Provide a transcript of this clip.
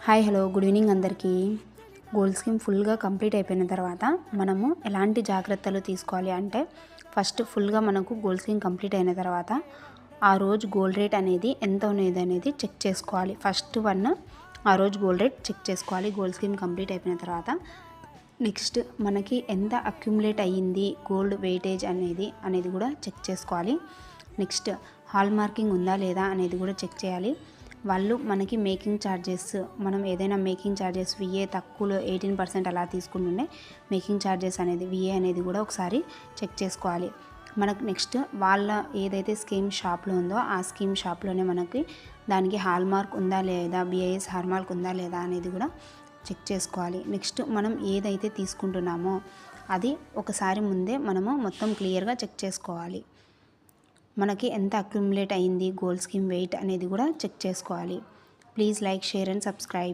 Hi hello good evening అందరికీ. Gold scheme ఫుల్గా complete అయిపోయిన తర్వాత మనము ఎలాంటి జాగ్రత్తలు తీసుకోవాలి అంటే, ఫస్ట్ ఫుల్గా మనకు గోల్డ్ స్కీమ్ కంప్లీట్ అయిన తర్వాత ఆ రోజు గోల్డ్ రేట్ అనేది ఎంత ఉన్నది అనేది చెక్ చేసుకోవాలి. ఫస్ట్ ఆ రోజు గోల్డ్ రేట్ చెక్ చేసుకోవాలి గోల్డ్ స్కీమ్ కంప్లీట్ అయిపోయిన తర్వాత. నెక్స్ట్ మనకి ఎంత అక్యుములేట్ అయ్యింది గోల్డ్ వెయిటేజ్ అనేది కూడా చెక్ చేసుకోవాలి. నెక్స్ట్ హాల్ మార్కింగ్ ఉందా లేదా అనేది కూడా చెక్ చేయాలి. వాళ్ళు మనకి మేకింగ్ ఛార్జెస్, మనం ఏదైనా మేకింగ్ ఛార్జెస్ విఏ తక్కువలో 18% అలా తీసుకుంటుండే మేకింగ్ ఛార్జెస్ అనేది విఏ అనేది కూడా ఒకసారి చెక్ చేసుకోవాలి. మనకు నెక్స్ట్ వాళ్ళ ఏదైతే స్కీమ్ షాప్లో ఉందో ఆ స్కీమ్ షాప్లోనే మనకి దానికి హాల్ మార్క్ ఉందా లేదా, బిఐఎస్ హాల్ మార్క్ ఉందా లేదా అనేది కూడా చెక్ చేసుకోవాలి. నెక్స్ట్ మనం ఏదైతే తీసుకుంటున్నామో అది ఒకసారి ముందే మనము మొత్తం క్లియర్గా చెక్ చేసుకోవాలి. మనకి ఎంత అక్యుములేట్ అయింది గోల్డ్ స్కీమ్ వెయిట్ అనేది కూడా చెక్ చేసుకోవాలి. Please like, share and subscribe.